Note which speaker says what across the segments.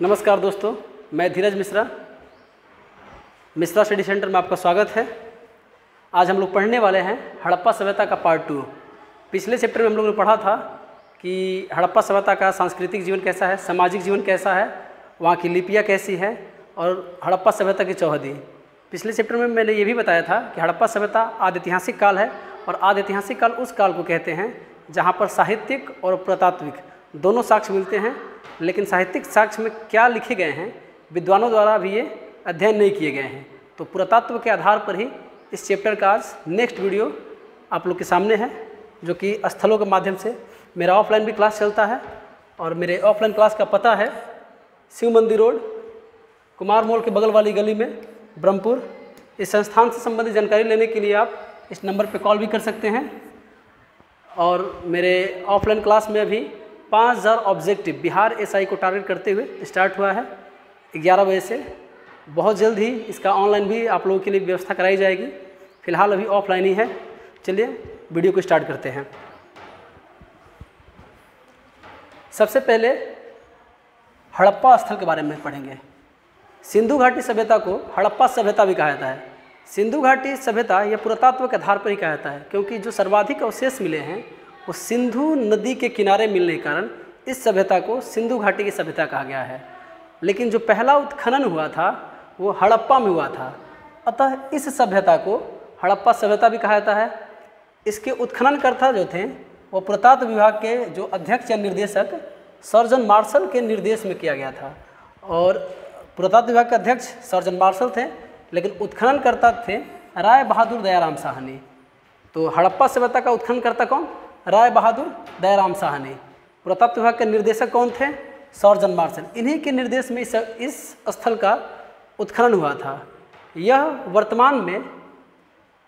Speaker 1: नमस्कार दोस्तों, मैं धीरज मिश्रा, मिश्रा स्टडी सेंटर में आपका स्वागत है। आज हम लोग पढ़ने वाले हैं हड़प्पा सभ्यता का पार्ट 2। पिछले चैप्टर में हम लोगों ने पढ़ा था कि हड़प्पा सभ्यता का सांस्कृतिक जीवन कैसा है, सामाजिक जीवन कैसा है, वहाँ की लिपियाँ कैसी है और हड़प्पा सभ्यता की चौहदी। पिछले चैप्टर में मैंने ये भी बताया था कि हड़प्पा सभ्यता आदि ऐतिहासिक काल है और आदि ऐतिहासिक काल उस काल को कहते हैं जहाँ पर साहित्यिक और पुरातात्विक दोनों साक्ष्य मिलते हैं। लेकिन साहित्यिक साक्ष्य में क्या लिखे गए हैं विद्वानों द्वारा भी ये अध्ययन नहीं किए गए हैं। तो पुरातत्व के आधार पर ही इस चैप्टर का आज नेक्स्ट वीडियो आप लोग के सामने है, जो कि स्थलों के माध्यम से मेरा ऑफलाइन भी क्लास चलता है। और मेरे ऑफलाइन क्लास का पता है शिव मंदिर रोड, कुमार मॉल के बगल वाली गली में, ब्रह्मपुर। इस संस्थान से संबंधित जानकारी लेने के लिए आप इस नंबर पर कॉल भी कर सकते हैं। और मेरे ऑफलाइन क्लास में अभी 5000 ऑब्जेक्टिव बिहार एसआई को टारगेट करते हुए स्टार्ट हुआ है 11 बजे से। बहुत जल्द ही इसका ऑनलाइन भी आप लोगों के लिए व्यवस्था कराई जाएगी। फिलहाल अभी ऑफलाइन ही है। चलिए वीडियो को स्टार्ट करते हैं। सबसे पहले हड़प्पा स्थल के बारे में पढ़ेंगे। सिंधु घाटी सभ्यता को हड़प्पा सभ्यता भी कहा जाता है। सिंधु घाटी सभ्यता यह पुरातत्व के आधार पर ही कहा जाता है, क्योंकि जो सर्वाधिक अवशेष मिले हैं वो सिंधु नदी के किनारे मिलने के कारण इस सभ्यता को सिंधु घाटी की सभ्यता कहा गया है। लेकिन जो पहला उत्खनन हुआ था वो हड़प्पा में हुआ था, अतः इस सभ्यता को हड़प्पा सभ्यता भी कहा जाता है। इसके उत्खननकर्ता जो थे वो पुरातत्व विभाग के जो अध्यक्ष या निर्देशक सर्जन मार्शल के निर्देश में किया गया था। और पुरातत्व विभाग के अध्यक्ष सर्जन मार्शल थे, लेकिन उत्खननकर्ता थे राय बहादुर दयाराम साहनी। तो हड़प्पा सभ्यता का उत्खननकर्ता कौन? राय बहादुर दयाराम साहनी। पुरातत्व विभाग के निर्देशक कौन थे? Sir John Marshall. इन्हीं के निर्देश में इस स्थल का उत्खनन हुआ था। यह वर्तमान में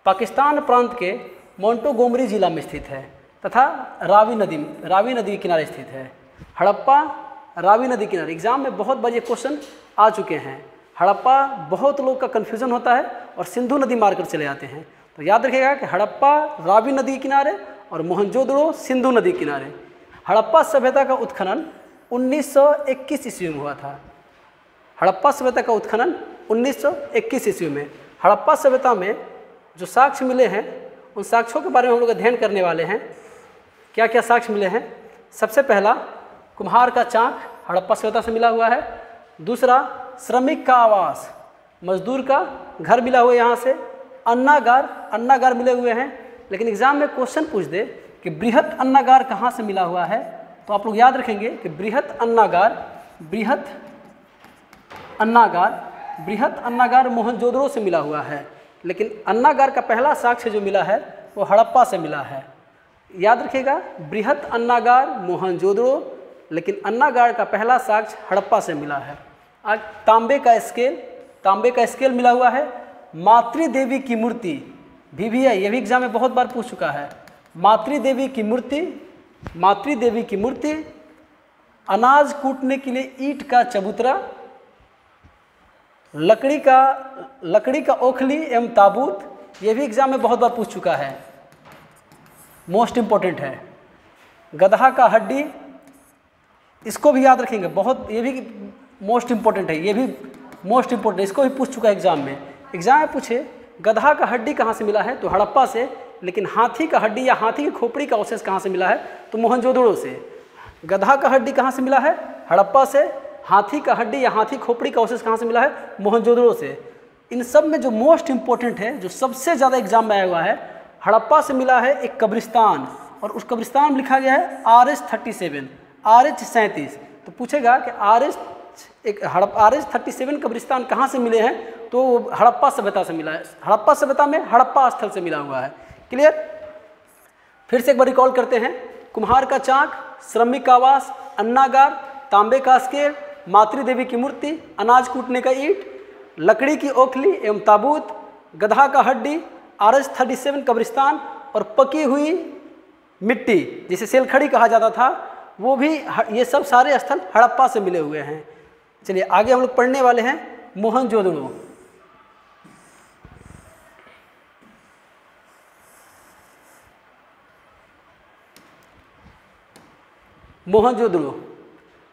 Speaker 1: पाकिस्तान प्रांत के मोंटोगोमरी जिला में स्थित है तथा रावी नदी किनारे स्थित है। हड़प्पा रावी नदी किनारे एग्जाम में बहुत बार ये क्वेश्चन आ चुके हैं। हड़प्पा बहुत लोग का कन्फ्यूजन होता है और सिंधु नदी मारकर चले जाते हैं। तो याद रखिएगा कि हड़प्पा रावी नदी किनारे और मोहनजोदड़ो सिंधु नदी किनारे। हड़प्पा सभ्यता का उत्खनन 1921 ईस्वी में हुआ था। हड़प्पा सभ्यता का उत्खनन 1921 ईस्वी में। हड़प्पा सभ्यता में जो साक्ष्य मिले हैं उन साक्ष्यों के बारे में हम लोग अध्ययन करने वाले हैं। क्या क्या साक्ष्य मिले हैं? सबसे पहला, कुम्हार का चाक हड़प्पा सभ्यता से मिला हुआ है। दूसरा, श्रमिक का आवास, मजदूर का घर मिला हुआ है यहाँ से। अन्नागार मिले हुए हैं। लेकिन एग्जाम में क्वेश्चन पूछ दे कि बृहत अन्नागार कहाँ से मिला हुआ है, तो आप लोग याद रखेंगे कि बृहत अन्नागार मोहनजोदड़ो से मिला हुआ है। लेकिन अन्नागार का पहला साक्ष्य जो मिला है वो हड़प्पा से मिला है। याद रखिएगा, बृहत अन्नागार मोहनजोदड़ो, लेकिन अन्नागार का पहला साक्ष्य हड़प्पा से मिला है। आज तांबे का स्केल मिला हुआ है। मातृदेवी की मूर्ति भी है, ये भी एग्जाम में बहुत बार पूछ चुका है। मातृदेवी की मूर्ति, अनाज कूटने के लिए ईंट का चबूतरा, लकड़ी का ओखली एवं ताबूत, ये भी एग्जाम में बहुत बार पूछ चुका है, मोस्ट इम्पोर्टेंट है। गदहा का हड्डी, इसको भी याद रखेंगे, बहुत, ये भी मोस्ट इम्पोर्टेंट है, इसको भी पूछ चुका है एग्जाम में। एग्जाम में पूछे गदहा का हड्डी कहाँ से मिला है, तो हड़प्पा से। लेकिन हाथी का हड्डी या हाथी की खोपड़ी का अवशेष कहाँ से मिला है, तो मोहनजोदड़ो से। गदहा का हड्डी कहाँ से मिला है? हड़प्पा से। हाथी का हड्डी या हाथी खोपड़ी का अवशेष कहाँ से मिला है? मोहनजोदड़ो से। इन सब में जो मोस्ट इम्पोर्टेंट है, जो सबसे ज़्यादा एग्जाम में आया हुआ है, हड़प्पा से मिला है एक कब्रिस्तान, और उस कब्रिस्तान में लिखा गया है RH37। तो पूछेगा कि RH37 कब्रिस्तान कहाँ से मिले हैं, तो हड़प्पा सभ्यता से मिला है। हड़प्पा सभ्यता में हड़प्पा स्थल से मिला हुआ है। क्लियर? फिर से एक बार रिकॉल करते हैं। कुम्हार का चाक, श्रमिक का आवास, अन्नागार, तांबे का स्केल, मातृदेवी की मूर्ति, अनाज कूटने का ईंट, लकड़ी की ओखली एवं ताबूत, गदहा का हड्डी, RH37 कब्रिस्तान और पकी हुई मिट्टी जिसे सेलखड़ी कहा जाता था, वो भी, ये सब सारे स्थल हड़प्पा से मिले हुए हैं। चलिए आगे हम लोग पढ़ने वाले हैं मोहनजोदड़ो।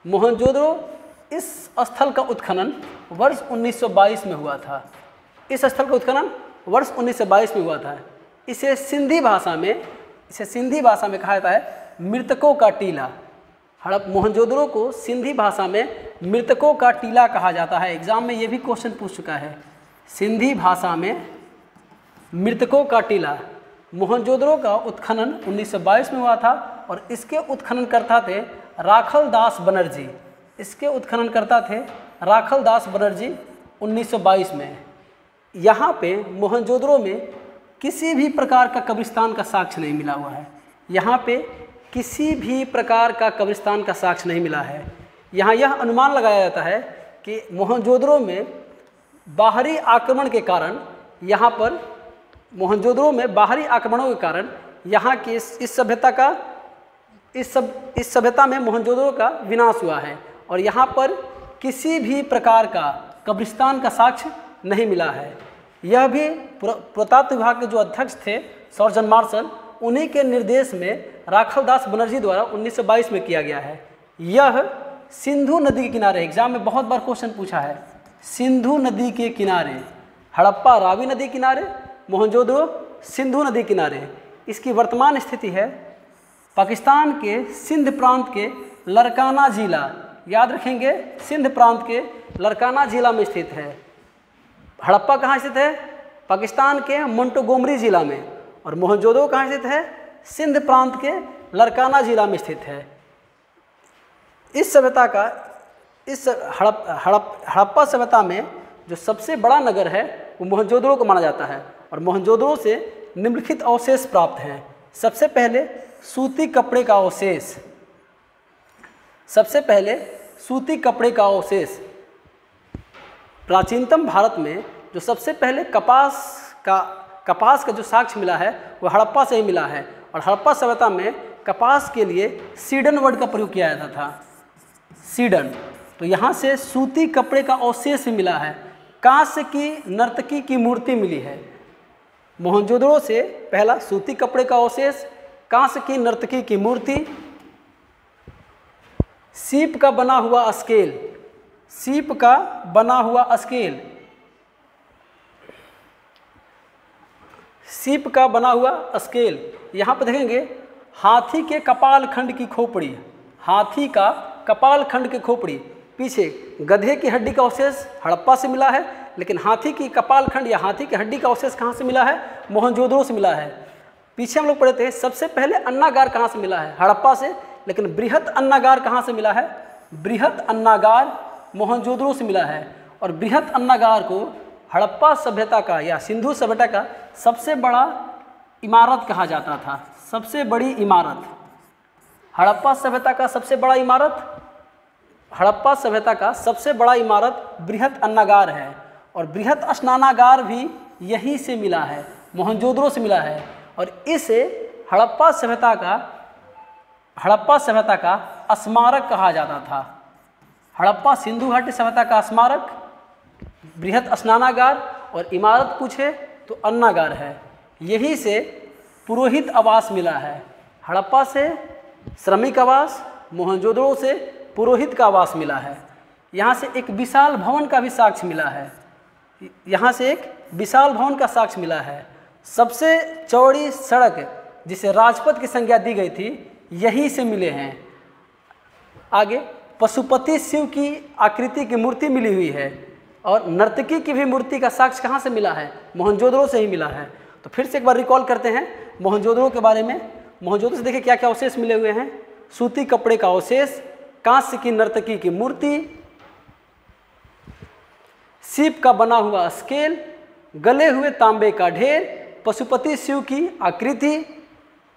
Speaker 1: मोहनजोदड़ो इस स्थल का उत्खनन वर्ष 1922 में हुआ था। इस स्थल का उत्खनन वर्ष 1922 में हुआ था। इसे सिंधी भाषा में कहा जाता है मृतकों का टीला। मोहनजोदड़ो को सिंधी भाषा में मृतकों का टीला कहा जाता है। एग्जाम में ये भी क्वेश्चन पूछ चुका है। सिंधी भाषा में मृतकों का टीला। मोहनजोदड़ो का उत्खनन 1922 में हुआ था और इसके उत्खननकर्ता थे राखल दास बनर्जी। इसके उत्खननकर्ता थे राखल दास बनर्जी 1922 में। यहाँ पे मोहनजोदड़ो में किसी भी प्रकार का कब्रिस्तान का साक्ष्य नहीं मिला हुआ है। यहाँ पे किसी भी प्रकार का कब्रिस्तान का साक्ष्य नहीं मिला है। यहाँ यह अनुमान लगाया जाता है कि मोहनजोदड़ो में बाहरी आक्रमण के कारण यहाँ की इस सभ्यता में मोहनजोदड़ो का विनाश हुआ है और यहाँ पर किसी भी प्रकार का कब्रिस्तान का साक्ष्य नहीं मिला है। यह भी पुरातत्व विभाग के जो अध्यक्ष थे सर जॉन मार्शल, उन्हीं के निर्देश में राखल दास बनर्जी द्वारा 1922 में किया गया है। यह सिंधु नदी के किनारे, एग्जाम में बहुत बार क्वेश्चन पूछा है, सिंधु नदी के किनारे, हड़प्पा रावी नदी किनारे, मोहनजोदड़ो सिंधु नदी किनारे। इसकी वर्तमान स्थिति है पाकिस्तान के सिंध प्रांत के लरकाना जिला, याद रखेंगे, सिंध प्रांत के लरकाना जिला में स्थित है। हड़प्पा कहाँ स्थित है? पाकिस्तान के मोंटोगोमरी जिला में। और मोहनजोदड़ो कहाँ स्थित है? सिंध प्रांत के लरकाना जिला में स्थित है। इस सभ्यता का, इस हड़प्पा सभ्यता में जो सबसे बड़ा नगर है वो मोहनजोदड़ो को माना जाता है और मोहनजोदड़ो से निम्नलिखित अवशेष प्राप्त हैं। सबसे पहले सूती कपड़े का अवशेष। सबसे पहले सूती कपड़े का अवशेष। प्राचीनतम भारत में जो सबसे पहले कपास का जो साक्ष्य मिला है वो हड़प्पा से ही मिला है और हड़प्पा सभ्यता में कपास के लिए सीडन वर्ड का प्रयोग किया जाता था, सीडन। तो यहाँ से सूती कपड़े का अवशेष मिला है। कांस्य की नर्तकी की मूर्ति मिली है। मोहनजोदड़ो से पहला सूती कपड़े का अवशेष, कांस्य की नर्तकी की मूर्ति, सीप का बना हुआ स्केल, सीप का बना हुआ स्केल, सीप का बना हुआ स्केल। यहाँ पर देखेंगे हाथी के कपाल खंड की खोपड़ी, हाथी का कपाल खंड की खोपड़ी। पीछे गधे की हड्डी का अवशेष हड़प्पा से मिला है, लेकिन हाथी की कपाल खंड या हाथी की हड्डी का अवशेष कहाँ से मिला है? मोहनजोदड़ो से मिला है। पीछे हम लोग पढ़े थे सबसे पहले अन्नागार कहाँ से मिला है? हड़प्पा से। लेकिन बृहत अन्नागार कहाँ से मिला है? बृहत अन्नागार मोहनजोदड़ो से मिला है। और बृहत अन्नागार को हड़प्पा सभ्यता का या सिंधु सभ्यता का सबसे बड़ा इमारत कहा जाता था। सबसे बड़ी इमारत, हड़प्पा सभ्यता का सबसे बड़ा इमारत, हड़प्पा सभ्यता का सबसे बड़ा इमारत बृहत अन्नागार है। और बृहत स्नानागार भी यहीं से मिला है, मोहनजोदड़ो से मिला है। और इसे हड़प्पा सभ्यता का स्मारक कहा जाता था। हड़प्पा सिंधु घाटी सभ्यता का स्मारक, बृहत स्नानागार और इमारत पूछे तो अन्नागार है। यहीं से पुरोहित आवास मिला है। हड़प्पा से श्रमिक आवास, मोहनजोदड़ो से पुरोहित का आवास मिला है। यहाँ से एक विशाल भवन का भी साक्ष्य मिला है। यहाँ से एक विशाल भवन का साक्ष्य मिला है। सबसे चौड़ी सड़क जिसे राजपथ की संज्ञा दी गई थी यहीं से मिले हैं। आगे पशुपति शिव की आकृति की मूर्ति मिली हुई है और नर्तकी की भी मूर्ति का साक्ष्य कहाँ से मिला है? मोहनजोदड़ो से ही मिला है। तो फिर से एक बार रिकॉल करते हैं मोहनजोदड़ो के बारे में। मोहनजोदड़ो से देखिए क्या क्या अवशेष मिले हुए हैं। सूती कपड़े का अवशेष, कांस्य की नर्तकी की मूर्ति, सीप का बना हुआ स्केल, गले हुए तांबे का ढेर, पशुपति शिव की आकृति,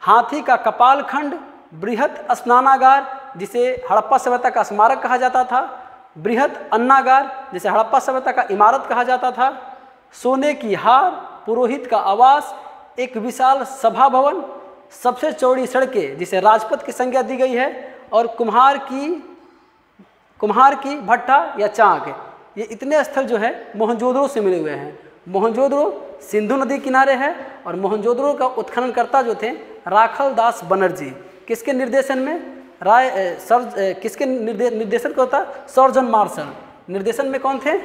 Speaker 1: हाथी का कपाल खंड, बृहत स्नानागार जिसे हड़प्पा सभ्यता का स्मारक कहा जाता था, बृहत अन्नागार जिसे हड़प्पा सभ्यता का इमारत कहा जाता था, सोने की हार, पुरोहित का आवास, एक विशाल सभा भवन, सबसे चौड़ी सड़कें जिसे राजपथ की संज्ञा दी गई है, और कुम्हार की भट्टा या चाक। ये इतने स्थल जो है मोहनजोदड़ो से मिले हुए हैं। मोहनजोदड़ो सिंधु नदी किनारे है और मोहनजोदड़ो का उत्खननकर्ता जो थे राखल दास बनर्जी। किसके निर्देशन में? किसके निर्देशन को होता? Sir John Marshall. निर्देशन में कौन थे?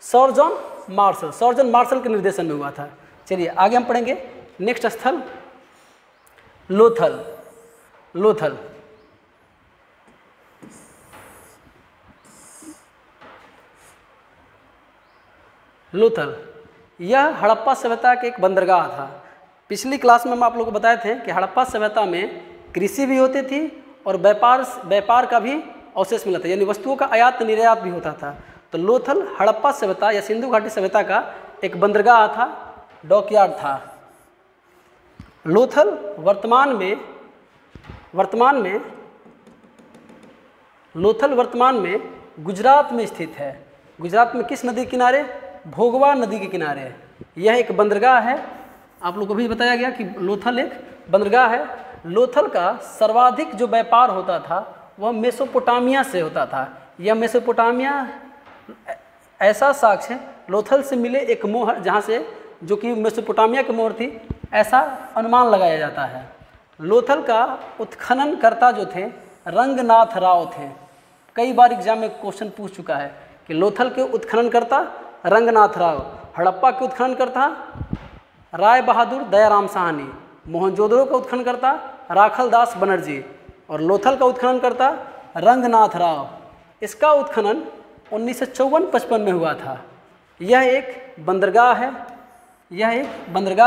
Speaker 1: Sir John Marshall. Sir John Marshall के निर्देशन में हुआ था। चलिए आगे हम पढ़ेंगे। नेक्स्ट स्थल लोथल। लोथल लोथल यह हड़प्पा सभ्यता के एक बंदरगाह था। पिछली क्लास में हम आप लोगों को बताए थे कि हड़प्पा सभ्यता में कृषि भी होती थी और व्यापार का भी अवशेष मिला था, यानी वस्तुओं का आयात निर्यात भी होता था। तो लोथल हड़प्पा सभ्यता या सिंधु घाटी सभ्यता का एक बंदरगाह था, डॉकयार्ड था। लोथल वर्तमान में गुजरात में स्थित है। गुजरात में किस नदी के किनारे? भोगवा नदी के किनारे। यह एक बंदरगाह है। आप लोगों को भी बताया गया कि लोथल एक बंदरगाह है। लोथल का सर्वाधिक जो व्यापार होता था वह मेसोपोटामिया से होता था। यह मेसोपोटामिया ऐसा साक्ष्य लोथल से मिले एक मोहर, जहाँ से जो कि मेसोपोटामिया की मोहर थी, ऐसा अनुमान लगाया जाता है। लोथल का उत्खननकर्ता जो थे रंगनाथ राव थे। कई बार एग्जाम में क्वेश्चन पूछ चुका है कि लोथल के उत्खननकर्ता रंगनाथ राव, हड़प्पा के उत्खननकर्ता राय बहादुर दयाराम साहनी, मोहनजोदड़ो का उत्खननकर्ता राखल दास बनर्जी और लोथल का उत्खननकर्ता रंगनाथ राव। इसका उत्खनन 1954-55 में हुआ था। यह एक बंदरगाह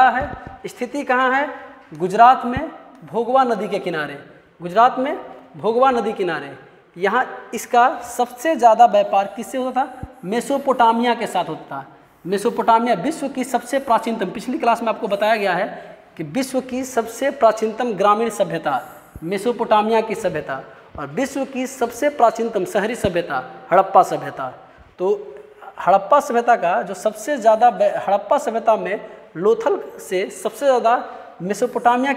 Speaker 1: है। स्थिति कहाँ है? गुजरात में भोगवा नदी के किनारे। गुजरात में भोगवा नदी किनारे। यहाँ इसका सबसे ज़्यादा व्यापार किससे होता था? मेसोपोटामिया के साथ होता था। मेसोपोटामिया विश्व की सबसे प्राचीनतम, पिछली क्लास में आपको बताया गया है कि विश्व की सबसे प्राचीनतम ग्रामीण सभ्यता मेसोपोटामिया की सभ्यता और विश्व की सबसे प्राचीनतम शहरी सभ्यता हड़प्पा सभ्यता। तो हड़प्पा सभ्यता का जो सबसे ज़्यादा, हड़प्पा सभ्यता में लोथल से सबसे ज़्यादा मेसोपोटामिया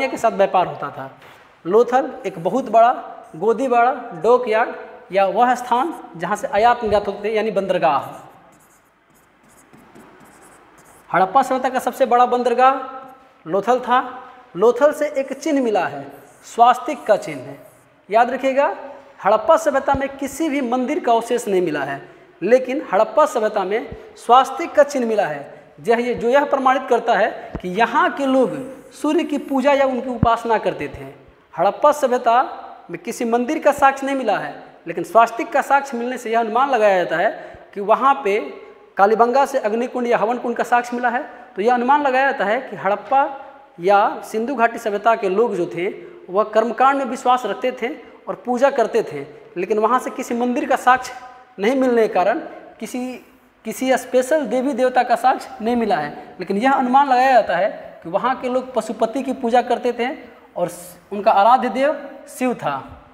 Speaker 1: के साथ व्यापार होता था। लोथल एक बहुत बड़ा गोदीबाड़ा डॉकयार्ड या वह स्थान जहाँ से आयात निर्यात होते थे, यानी बंदरगाह। हड़प्पा सभ्यता का सबसे बड़ा बंदरगाह लोथल था। लोथल से एक चिन्ह मिला है, स्वास्तिक का चिन्ह है। याद रखिएगा, हड़प्पा सभ्यता में किसी भी मंदिर का अवशेष नहीं मिला है, लेकिन हड़प्पा सभ्यता में स्वास्तिक का चिन्ह मिला है, जो यह प्रमाणित करता है कि यहाँ के लोग सूर्य की पूजा या उनकी उपासना करते थे। हड़प्पा सभ्यता में किसी मंदिर का साक्ष्य नहीं मिला है, लेकिन स्वास्तिक का साक्ष्य मिलने से यह अनुमान लगाया जाता है कि वहाँ पे कालीबंगा से अग्निकुंड या हवन कुंड का साक्ष्य मिला है। तो यह अनुमान लगाया जाता है कि हड़प्पा या सिंधु घाटी सभ्यता के लोग जो थे वह कर्मकांड में विश्वास रखते थे और पूजा करते थे, लेकिन वहाँ से किसी मंदिर का साक्ष्य नहीं मिलने के कारण किसी स्पेशल देवी देवता का साक्ष्य नहीं मिला है। लेकिन यह अनुमान लगाया जाता है कि वहाँ के लोग पशुपति की पूजा करते थे और उनका आराध्य देव शिव था।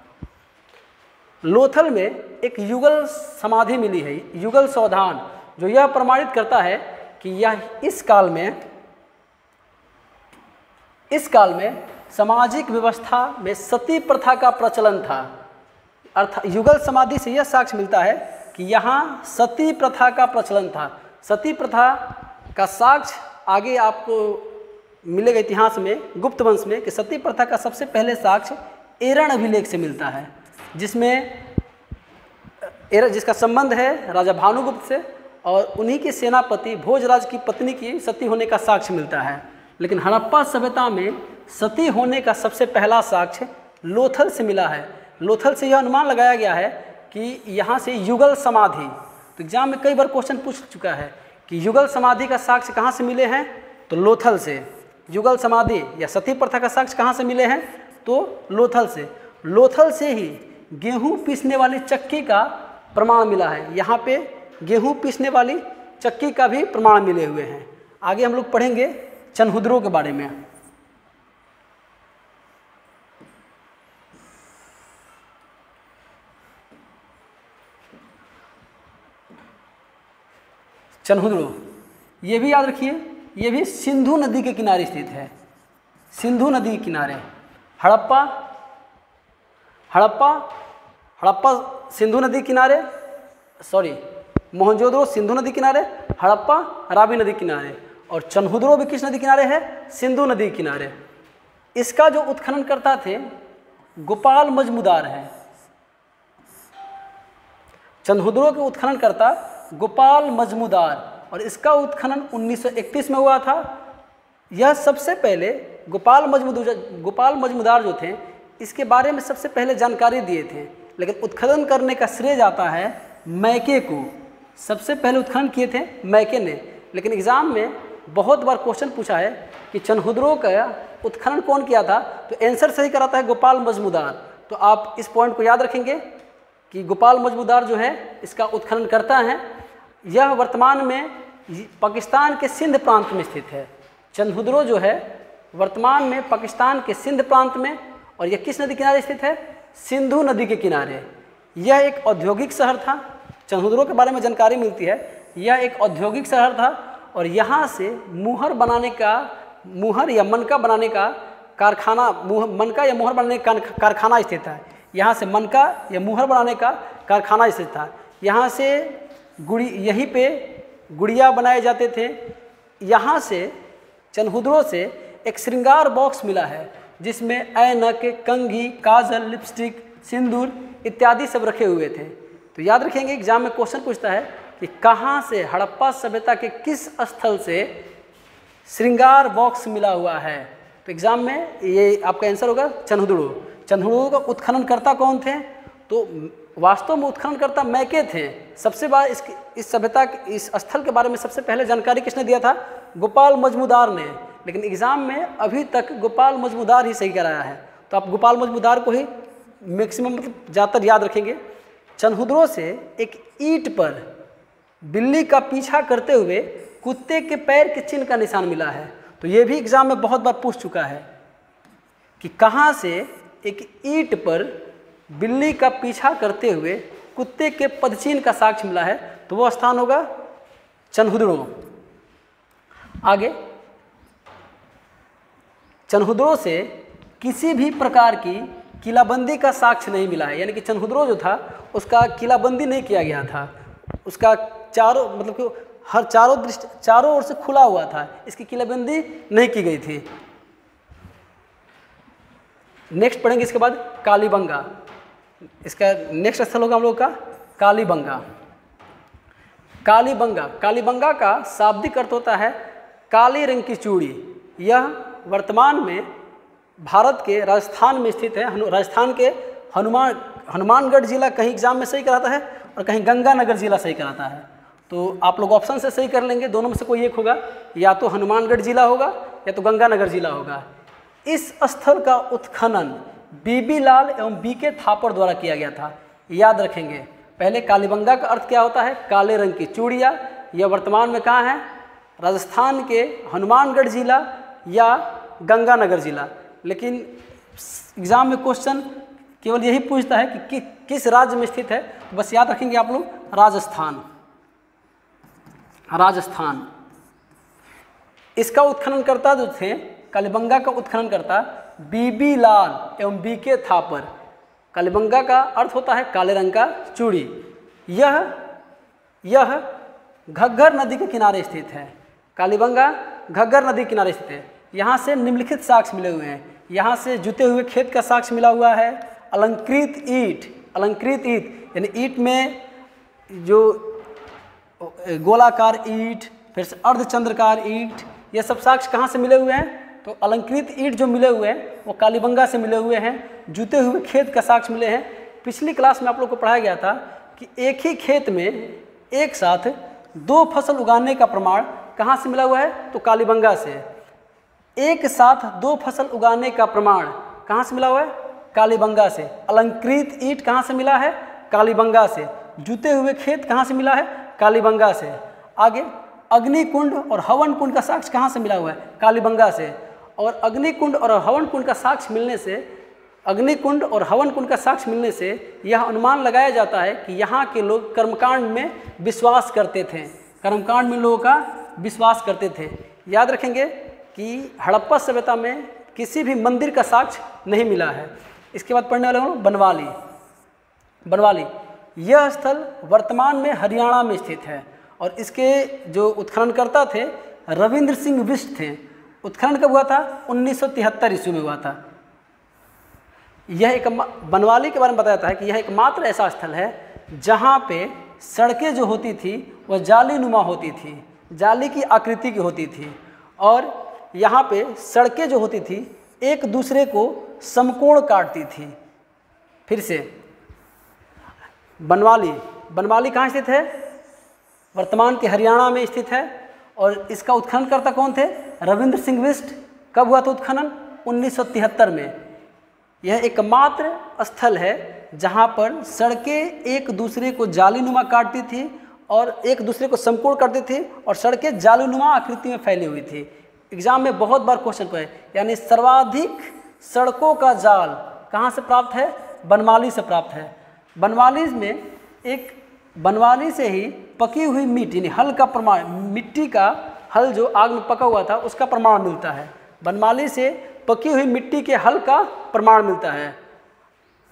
Speaker 1: लोथल में एक युगल समाधि मिली है, युगल सावधान, जो यह प्रमाणित करता है कि यह इस काल में सामाजिक व्यवस्था में सती प्रथा का प्रचलन था। अर्थात युगल समाधि से यह साक्ष्य मिलता है कि यहाँ सती प्रथा का प्रचलन था। सती प्रथा का साक्ष्य आगे आपको मिलेगा इतिहास में, गुप्त वंश में, कि सती प्रथा का सबसे पहले साक्ष्य एरण अभिलेख से मिलता है, जिसका संबंध है राजा भानुगुप्त से और उन्हीं के सेनापति भोजराज की पत्नी की सती होने का साक्ष्य मिलता है। लेकिन हड़प्पा सभ्यता में सती होने का सबसे पहला साक्ष्य लोथल से मिला है। लोथल से यह अनुमान लगाया गया है कि यहाँ से युगल समाधि, तो एग्जाम में कई बार क्वेश्चन पूछ चुका है कि युगल समाधि का साक्ष्य कहाँ से मिले हैं, तो लोथल से। युगल समाधि या सती प्रथा का साक्ष्य कहाँ से मिले हैं, तो लोथल से। लोथल से ही गेहूँ पीसने वाली चक्की का प्रमाण मिला है। यहाँ पे गेहूँ पीसने वाली चक्की का भी प्रमाण मिले हुए हैं। आगे हम लोग पढ़ेंगे चनहुद्रों के बारे में। चनहुद्रो, ये भी याद रखिए, ये भी सिंधु नदी के किनारे स्थित है। सिंधु नदी के किनारे हड़प्पा सिंधु नदी किनारे, मोहनजोदड़ो सिंधु नदी किनारे, हड़प्पा रावी नदी किनारे और चनहुद्रो भी किस नदी किनारे है, सिंधु नदी किनारे। इसका जो उत्खननकर्ता थे गोपाल मजमूदार हैं। चंदहुदड़ो के उत्खननकर्ता गोपाल मजमूदार, और इसका उत्खनन 1931 में हुआ था। यह सबसे पहले गोपाल मजमूदार जो थे, इसके बारे में सबसे पहले जानकारी दिए थे, लेकिन उत्खनन करने का श्रेय जाता है मैके को। सबसे पहले उत्खनन किए थे मैके ने, लेकिन एग्ज़ाम में बहुत बार क्वेश्चन पूछा है कि चंदहुदड़ो का उत्खनन कौन किया था, तो आंसर सही कराता है गोपाल मजमूदार। तो आप इस पॉइंट को याद रखेंगे कि गोपाल मजमूदार जो है इसका उत्खनन करता है। यह वर्तमान में पाकिस्तान के सिंध प्रांत में स्थित है। चंदहुदड़ो जो है वर्तमान में पाकिस्तान के सिंध प्रांत में, और यह किस नदी किनारे स्थित है? सिंधु नदी के किनारे। यह एक औद्योगिक शहर था। चंदहुदड़ो के बारे में जानकारी मिलती है, यह एक औद्योगिक शहर था, और यहाँ से मुहर या मनका बनाने का कारखाना, मनका या मुहर बनाने का कारखाना स्थित है। यहाँ से मनका या मुहर बनाने का कारखाना स्थित था। यहाँ से यहीं पे गुड़िया बनाए जाते थे। यहाँ से चंदहुदड़ो से एक श्रृंगार बॉक्स मिला है, जिसमें ऐनक, कंघी, काजल, लिपस्टिक, सिंदूर इत्यादि सब रखे हुए थे। तो याद रखेंगे, एग्जाम में क्वेश्चन पूछता है कि कहाँ से, हड़प्पा सभ्यता के किस स्थल से श्रृंगार बॉक्स मिला हुआ है। तो एग्जाम में ये आपका आंसर होगा चंदहुदड़ो। चंदहुदड़ो का उत्खननकर्ता कौन थे? तो वास्तव में उत्खननकर्ता मैके थे। सबसे बार इस सभ्यता इस स्थल के बारे में सबसे पहले जानकारी किसने दिया था? गोपाल मजमूदार ने। लेकिन एग्जाम में अभी तक गोपाल मजमूदार ही सही कराया है, तो आप गोपाल मजमूदार को ही मैक्सिमम मतलब ज़्यादातर याद रखेंगे। चंदहुदड़ो से एक ईंट पर बिल्ली का पीछा करते हुए कुत्ते के पैर के चिन्ह का निशान मिला है। तो ये भी एग्जाम में बहुत बार पूछ चुका है कि कहाँ से एक ईंट पर बिल्ली का पीछा करते हुए कुत्ते के पदचिन्ह का साक्ष्य मिला है, तो वो स्थान होगा चंदहुदड़ो। आगे, चंदहुदड़ो से किसी भी प्रकार की किलाबंदी का साक्ष्य नहीं मिला है, यानी कि चंदहुदड़ो जो था उसका किलाबंदी नहीं किया गया था। उसका चारों मतलब कि हर चारों ओर से खुला हुआ था, इसकी किलाबंदी नहीं की गई थी। नेक्स्ट पढ़ेंगे इसके बाद कालीबंगा। इसका नेक्स्ट स्थल होगा हम लोग का कालीबंगा। कालीबंगा का शाब्दिक अर्थ होता है काले रंग की चूड़ी। यह वर्तमान में भारत के राजस्थान में स्थित है। राजस्थान के हनुमानगढ़ जिला कहीं एग्जाम में सही कराता है और कहीं गंगानगर जिला सही कराता है। तो आप लोग ऑप्शन से सही कर लेंगे, दोनों में से कोई एक होगा, या तो हनुमानगढ़ जिला होगा या तो गंगानगर जिला होगा। इस स्थल का उत्खनन बीबी लाल एवं बीके थापर द्वारा किया गया था। याद रखेंगे, पहले कालीबंगा का अर्थ क्या होता है? काले रंग की चूड़ियाँ। यह वर्तमान में कहाँ है? राजस्थान के हनुमानगढ़ जिला या गंगानगर जिला। लेकिन एग्जाम में क्वेश्चन केवल यही पूछता है कि किस राज्य में स्थित है। तो बस याद रखेंगे आप लोग राजस्थान। इसका उत्खननकर्ता जो थे, कालीबंगा का उत्खननकर्ता बीबी लाल एवं बीके थापर। कालीबंगा का अर्थ होता है काले रंग का चूड़ी। यह घग्गर नदी के किनारे स्थित है। कालीबंगा घग्गर नदी के किनारे स्थित है। यहाँ से निम्नलिखित साक्ष्य मिले हुए हैं। यहाँ से जुते हुए खेत का साक्ष्य मिला हुआ है। अलंकृत ईंट यानी ईंट में जो गोलाकार ईंट, फिर से अर्धचंद्रकार ईंट, ये सब साक्ष्य कहाँ से मिले हुए हैं? तो अलंकृत ईंट जो मिले हुए हैं वो कालीबंगा से मिले हुए हैं। जुते हुए खेत का साक्ष्य मिले हैं। पिछली क्लास में आप लोग को पढ़ाया गया था कि एक ही खेत में एक साथ 2 फसल उगाने का प्रमाण कहाँ से मिला हुआ है? तो कालीबंगा से। एक साथ 2 फसल उगाने का प्रमाण कहाँ से मिला हुआ है? कालीबंगा से। अलंकृत ईंट कहाँ से मिला है? कालीबंगा से। जुते हुए खेत कहाँ से मिला है? कालीबंगा से। आगे, अग्निकुंड और हवन कुंड का साक्ष्य कहाँ से मिला हुआ है? कालीबंगा से। और अग्निकुंड और हवन कुंड का साक्ष्य मिलने से यह अनुमान लगाया जाता है कि यहाँ के लोग कर्मकांड में विश्वास करते थे। कर्मकांड में लोगों का विश्वास करते थे। याद रखेंगे कि हड़प्पा सभ्यता में किसी भी मंदिर का साक्ष्य नहीं मिला है। इसके बाद पढ़ने वाले हूँ बनवाली। यह स्थल वर्तमान में हरियाणा में स्थित है और इसके जो उत्खननकर्ता थे रविंद्र सिंह बिष्ट थे। उत्खनन कब हुआ था? 1973 ईस्वी में हुआ था। यह एक बनवाली के बारे में बताया जाता है कि यह एकमात्र ऐसा स्थल है जहाँ पे सड़कें जो होती थी वह जाली नुमा होती थी, जाली की आकृति की होती थी, और यहाँ पे सड़कें जो होती थी एक दूसरे को समकोण काटती थी। फिर से बनवाली कहाँ स्थित है? वर्तमान के हरियाणा में स्थित है। और इसका उत्खननकर्ता कौन थे? रविंद्र सिंह बिष्ट। कब हुआ था उत्खनन? 1973 में। यह एकमात्र स्थल है जहाँ पर सड़कें एक दूसरे को जालीनुमा काटती थी और एक दूसरे को समकोण करती थी और सड़कें जालीनुमा आकृति में फैली हुई थी। एग्जाम में बहुत बार क्वेश्चन पूछे, यानी सर्वाधिक सड़कों का जाल कहाँ से प्राप्त है? बनवाली से प्राप्त है। बनवाली से ही पकी हुई मिट्टी, यानी हल का प्रमाण, मिट्टी का हल जो आग में पका हुआ था उसका प्रमाण मिलता है। बनवाली से पकी हुई मिट्टी के हल का प्रमाण मिलता है।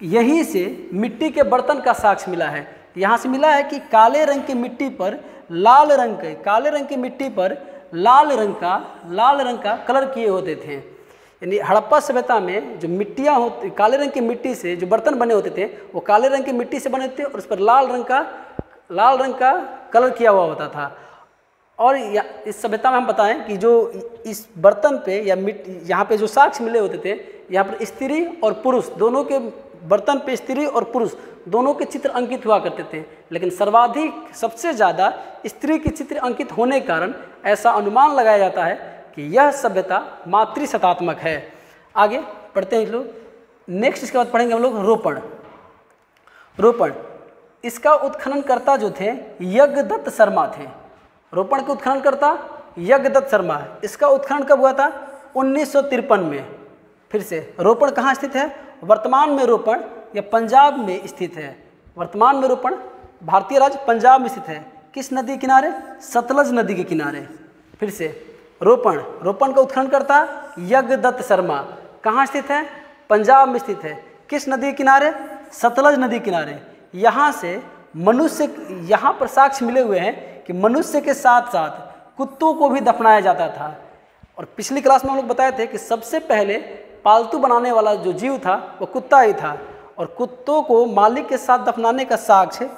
Speaker 1: यहीं से मिट्टी के बर्तन का साक्ष्य मिला है। यहाँ से मिला है कि काले रंग की मिट्टी पर लाल रंग का कलर किए होते थे। यानी हड़प्पा सभ्यता में जो मिट्टियाँ होती, काले रंग की मिट्टी से जो बर्तन बने होते थे वो काले रंग की मिट्टी से बने थे और उस पर लाल रंग का कलर किया हुआ होता था। और इस सभ्यता में हम बताएं कि जो इस बर्तन पे या यहाँ पे जो साक्ष्य मिले होते थे, यहाँ पर स्त्री और पुरुष दोनों के, बर्तन पे स्त्री और पुरुष दोनों के चित्र अंकित हुआ करते थे, लेकिन सर्वाधिक सबसे ज़्यादा स्त्री के चित्र अंकित होने के कारण ऐसा अनुमान लगाया जाता है कि यह सभ्यता मातृसत्तात्मक है। आगे पढ़ते हैं लोग। नेक्स्ट इसके बाद पढ़ेंगे हम लोग रोपण। इसका उत्खननकर्ता जो थे यज्ञदत्त शर्मा थे। रोपण के उत्खननकर्ता यज्ञदत्त शर्मा है। इसका उत्खनन कब हुआ था? 1953 में। फिर से रोपण कहाँ स्थित है? वर्तमान में रोपण या पंजाब में स्थित है। वर्तमान में रोपण भारतीय राज्य पंजाब में स्थित है। किस नदी किनारे? सतलज नदी के किनारे। फिर से रोपण का उत्खननकर्ता यज्ञदत्त शर्मा कहाँ स्थित है? पंजाब में स्थित है। किस नदी के किनारे? सतलज नदी किनारे। यहाँ से मनुष्य, यहाँ पर साक्ष्य मिले हुए हैं कि मनुष्य के साथ साथ कुत्तों को भी दफनाया जाता था। और पिछली क्लास में हम लोग बताए थे कि सबसे पहले पालतू बनाने वाला जो जीव था वो कुत्ता ही था, और कुत्तों को मालिक के साथ दफनाने का साक्ष्य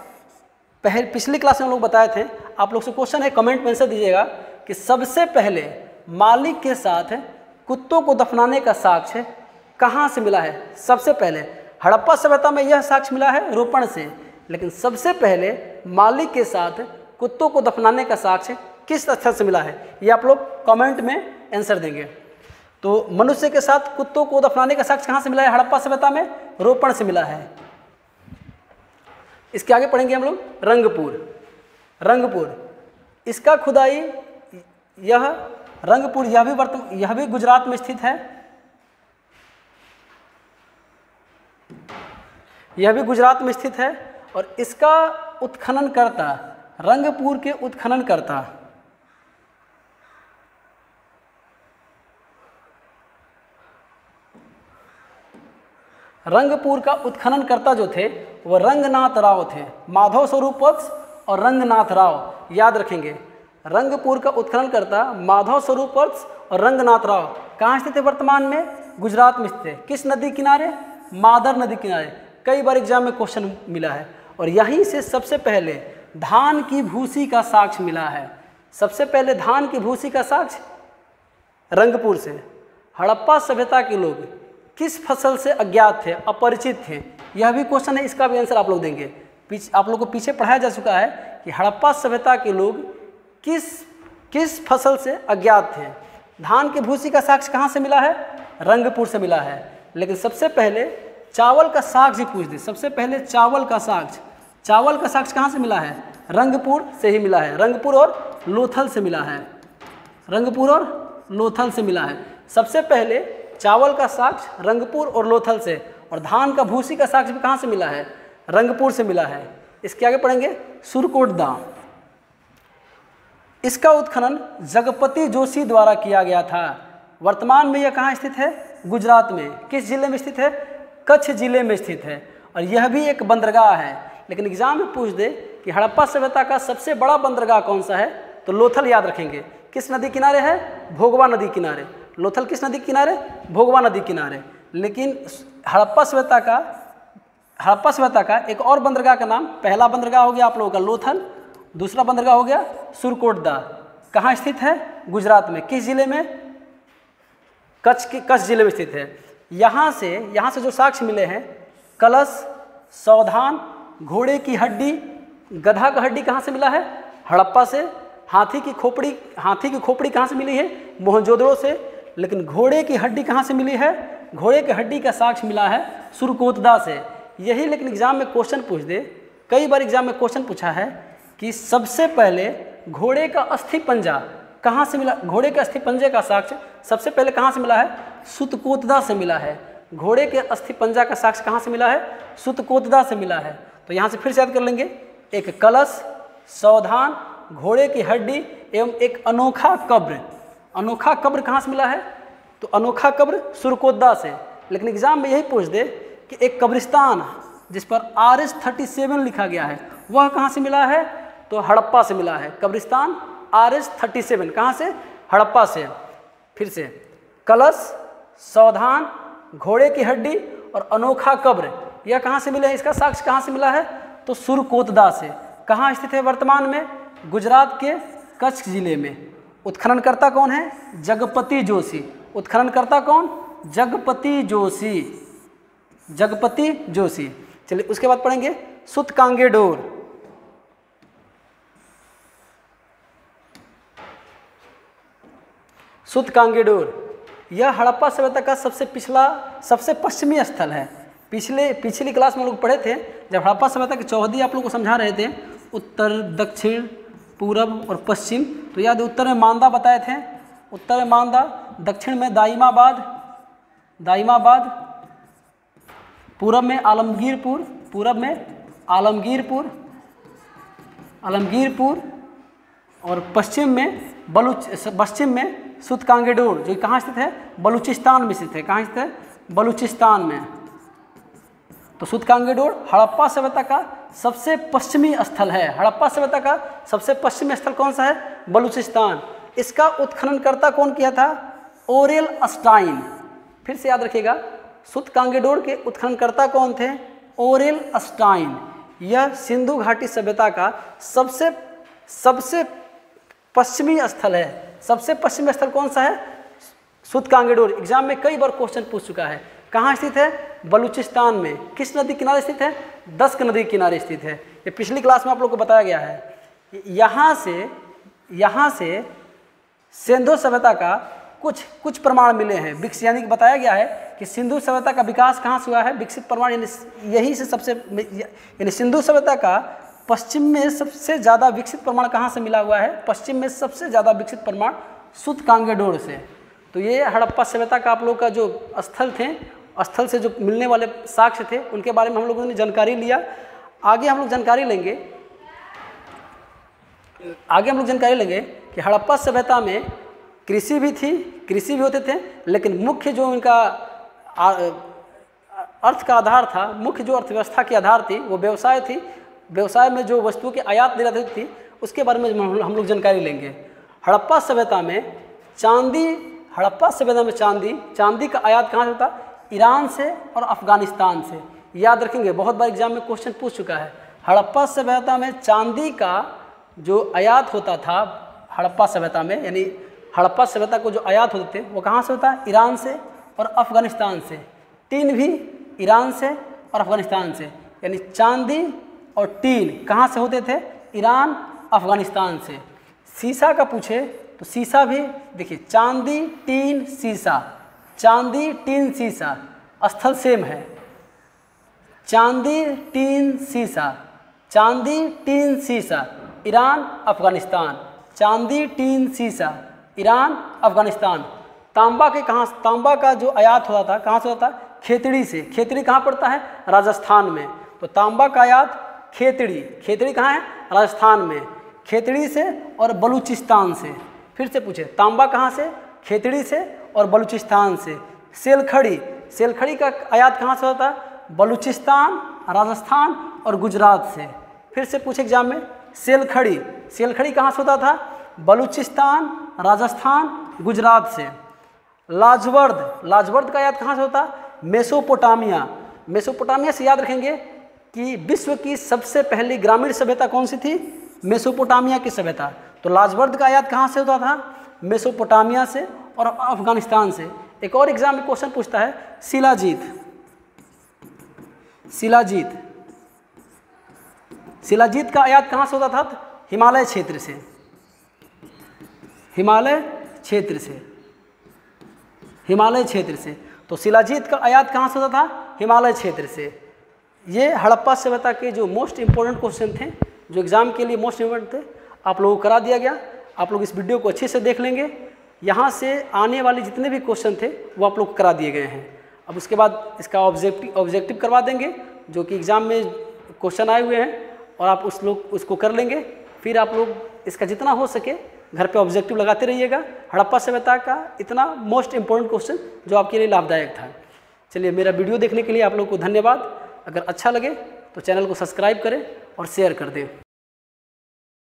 Speaker 1: पिछली क्लास में हम लोग बताए थे। आप लोग से क्वेश्चन है, कमेंट में आंसर दीजिएगा कि सबसे पहले मालिक के साथ कुत्तों को दफनाने का साक्ष्य कहाँ से मिला है? सबसे पहले हड़प्पा सभ्यता में यह साक्ष्य मिला है रोपण से, लेकिन सबसे पहले मालिक के साथ कुत्तों को दफनाने का साक्ष्य किस स्थल से मिला है? ये आप लोग कमेंट में आंसर देंगे। तो मनुष्य के साथ कुत्तों को दफनाने का साक्ष्य कहाँ से मिला है? हड़प्पा सभ्यता में रोपण से मिला है। इसके आगे पढ़ेंगे हम लोग रंगपुर। इसका खुदाई यह भी गुजरात में स्थित है। यह भी गुजरात में स्थित है और इसका उत्खननकर्ता, रंगपुर के उत्खननकर्ता रंगपुर का उत्खननकर्ता जो थे वह रंगनाथ राव थे। माधव स्वरूप वत्स और रंगनाथ राव याद रखेंगे। रंगपुर का उत्खननकर्ता माधव स्वरूप वत्स और रंगनाथ राव कहाँ स्थित है? वर्तमान में गुजरात में स्थित है। किस नदी किनारे? मादर नदी किनारे। कई बार एग्जाम में क्वेश्चन मिला है। और यहीं से सबसे पहले धान की भूसी का साक्ष्य मिला है। सबसे पहले धान की भूसी का साक्ष्य रंगपुर से। हड़प्पा सभ्यता के लोग किस फसल से अज्ञात थे, अपरिचित थे? यह भी क्वेश्चन है, इसका भी आंसर आप लोग देंगे। आप लोग को पीछे पढ़ाया जा चुका है कि हड़प्पा सभ्यता के लोग किस फसल से अज्ञात थे। धान की भूसी का साक्ष्य कहाँ से मिला है? रंगपुर से मिला है। लेकिन सबसे पहले चावल का साक्ष्य पूछ दे। सबसे पहले चावल का साक्ष्य कहाँ से मिला है? रंगपुर से ही मिला है। रंगपुर और लोथल से मिला है। सबसे पहले चावल का साक्ष्य रंगपुर और लोथल से, और धान का भूसी का साक्ष्य भी कहाँ से मिला है? रंगपुर से मिला है। इसके आगे पढ़ेंगे सुरकोट दाम। इसका उत्खनन जगपति जोशी द्वारा किया गया था। वर्तमान में यह कहाँ स्थित है? गुजरात में। किस जिले में स्थित है? कच्छ जिले में स्थित है। और यह भी एक बंदरगाह है। लेकिन एग्जाम में पूछ दे कि हड़प्पा सभ्यता का सबसे बड़ा बंदरगाह कौन सा है, तो लोथल याद रखेंगे। किस नदी किनारे है? भोगवा नदी किनारे। लोथल किस नदी किनारे? भोगवा नदी किनारे। लेकिन हड़प्पा सभ्यता का एक और बंदरगाह का नाम, पहला बंदरगाह हो गया आप लोगों का लोथल, दूसरा बंदरगाह हो गया सुरकोटदा। कहाँ स्थित है? गुजरात में। किस जिले में? कच्छ जिले में स्थित है। यहाँ से जो साक्ष्य मिले हैं, कलश, सावधान, घोड़े की हड्डी, गधा का हड्डी कहाँ से मिला है? हड़प्पा से। हाथी की खोपड़ी कहाँ से मिली है? मोहनजोदड़ो से। लेकिन घोड़े की हड्डी कहाँ से मिली है? घोड़े की हड्डी का साक्ष्य मिला है सुरकोतदा से। यही लेकिन एग्जाम में क्वेश्चन पूछ दे, कई बार एग्जाम में क्वेश्चन पूछा है कि सबसे पहले घोड़े का अस्थि पंजा कहाँ से मिला? घोड़े के अस्थि पंजे का साक्ष्य सबसे पहले कहाँ से मिला है? सुतकोतदा से मिला है। घोड़े के अस्थि पंजा का साक्ष्य कहाँ से मिला है? सुतकोतदा से मिला है। तो यहाँ से फिर से याद कर लेंगे, एक कलश, सावधान, घोड़े की हड्डी एवं एक अनोखा कब्र। अनोखा कब्र कहाँ से मिला है? तो अनोखा कब्र सुरकोतदा से। लेकिन एग्जाम में यही पूछ दे कि एक कब्रिस्तान जिस पर RS-37 लिखा गया है वह कहाँ से मिला है? तो हड़प्पा से मिला है। कब्रिस्तान RS-37 कहाँ से? हड़प्पा से। फिर से कलश, सावधान, घोड़े की हड्डी और अनोखा कब्र, यह कहाँ से मिले हैं? इसका साक्ष्य कहाँ से मिला है? तो सुरकोतदा से। कहाँ स्थित है वर्तमान में? गुजरात के कच्छ जिले में। उत्खननकर्ता कौन है? जगपति जोशी। उत्खननकर्ता कौन? जगपति जोशी। चलिए उसके बाद पढ़ेंगे सूतकांगेडोर। सूतकांगेडोर यह हड़प्पा सभ्यता का सबसे पश्चिमी स्थल है। पिछली क्लास में लोग पढ़े थे जब हड़प्पा सभ्यता की चौहदी आप लोग को समझा रहे थे, उत्तर, दक्षिण, पूरब और पश्चिम। तो याद, उत्तर में मांदा बताए थे, उत्तर में मांदा, दक्षिण में दाइमाबाद, पूरब में आलमगीरपुर और पश्चिम में सूतकांगेडोर, जो कहाँ स्थित है? बलूचिस्तान में स्थित है। कहाँ स्थित है? बलूचिस्तान में। तो सूतकांगेडोर हड़प्पा सभ्यता का सबसे पश्चिमी स्थल है। हड़प्पा सभ्यता का सबसे पश्चिमी स्थल कौन सा है? बलूचिस्तान। इसका उत्खननकर्ता कौन किया था? ओरेल अस्टाइन। फिर से याद रखिएगा, सूतकांगेडोर के उत्खननकर्ता कौन थे? ओरेल अस्टाइन। यह सिंधु घाटी सभ्यता का सबसे पश्चिमी स्थल है। सबसे पश्चिमी स्थल कौन सा है? सूतकांगेडोर। एग्जाम में कई बार क्वेश्चन पूछ चुका है। कहाँ स्थित है? बलूचिस्तान में। किस नदी किनारे स्थित है? दस्क नदी किनारे स्थित है। ये पिछली क्लास में आप लोग को बताया गया है। यहाँ से सिंधु सभ्यता का कुछ प्रमाण मिले हैं। यानी कि बताया गया है कि सिंधु सभ्यता का विकास कहाँ से हुआ है? विकसित प्रमाण यही से यानी सिंधु सभ्यता का पश्चिम में सबसे ज़्यादा विकसित प्रमाण कहाँ से मिला हुआ है? पश्चिम में सबसे ज़्यादा विकसित प्रमाण सूतकांगेडोर से। तो ये हड़प्पा सभ्यता का आप लोग का जो स्थल से जो मिलने वाले साक्ष्य थे उनके बारे में हम लोगों ने जानकारी लिया। आगे हम लोग जानकारी लेंगे कि हड़प्पा सभ्यता में कृषि भी होते थे, लेकिन मुख्य जो उनका अर्थ का आधार था, मुख्य जो अर्थव्यवस्था की आधार थी वो व्यवसाय थी। व्यवसाय में जो वस्तुओं की आयात निर्यात होती थी उसके बारे में हम लोग जानकारी लेंगे। हड़प्पा सभ्यता में चांदी का आयात कहाँ से होता? ईरान से और अफगानिस्तान से। याद रखेंगे, बहुत बार एग्जाम में क्वेश्चन पूछ चुका है। हड़प्पा सभ्यता में चांदी का जो आयात होता था हड़प्पा सभ्यता में, यानी हड़प्पा सभ्यता को जो आयात होते थे वो कहाँ से होता है? ईरान से और अफगानिस्तान से। टीन भी ईरान से और अफगानिस्तान से। यानी चांदी और टीन कहाँ से होते थे? ईरान, अफगानिस्तान से। सीसा का पूछे तो सीसा भी देखिए, चांदी, टीन, सीसा स्थल सेम है। चांदी, टीन, सीसा, ईरान, अफगानिस्तान। चांदी, टीन, सीसा, ईरान, अफगानिस्तान। तांबा का जो आयात होता था कहाँ से होता था? खेतड़ी से। खेतड़ी कहाँ पड़ता है? राजस्थान में। तो तांबा का आयात खेतड़ी कहाँ है? राजस्थान में। खेतड़ी से और बलूचिस्तान से। फिर से पूछे, तांबा कहाँ से? खेतड़ी से और बलूचिस्तान से। सेलखड़ी का आयात कहाँ से होता है? बलूचिस्तान, राजस्थान और गुजरात से। फिर से पूछे एग्जाम में, सेलखड़ी कहाँ से होता था? बलूचिस्तान, राजस्थान, गुजरात से। लाजवर्द का आयात कहाँ से होता? मेसोपोटामिया। मेसोपोटामिया से याद रखेंगे कि विश्व की सबसे पहली ग्रामीण सभ्यता कौन सी थी? मेसोपोटामिया की सभ्यता। तो लाजवर्द का आयात कहाँ से होता था? मेसोपोटामिया से और अफगानिस्तान से। एक और एग्जाम में क्वेश्चन पूछता है शिलाजीत। शिलाजीत शिलाजीत का आयात कहाँ से होता था? हिमालय क्षेत्र से। हिमालय क्षेत्र से। हिमालय क्षेत्र से। तो शिलाजीत का आयात कहाँ से होता था? हिमालय क्षेत्र से। ये हड़प्पा सभ्यता के जो मोस्ट इंपॉर्टेंट क्वेश्चन थे, जो एग्जाम के लिए मोस्ट इंपॉर्टेंट थे, आप लोगों को करा दिया गया। आप लोग इस वीडियो को अच्छे से देख लेंगे। यहाँ से आने वाले जितने भी क्वेश्चन थे वो आप लोग करा दिए गए हैं। अब उसके बाद इसका ऑब्जेक्टिव करवा देंगे, जो कि एग्ज़ाम में क्वेश्चन आए हुए हैं, और आप उसको कर लेंगे। फिर आप लोग इसका जितना हो सके घर पे ऑब्जेक्टिव लगाते रहिएगा। हड़प्पा सभ्यता का इतना मोस्ट इंपॉर्टेंट क्वेश्चन जो आपके लिए लाभदायक था। चलिए, मेरा वीडियो देखने के लिए आप लोगों को धन्यवाद। अगर अच्छा लगे तो चैनल को सब्सक्राइब करें और शेयर कर दें।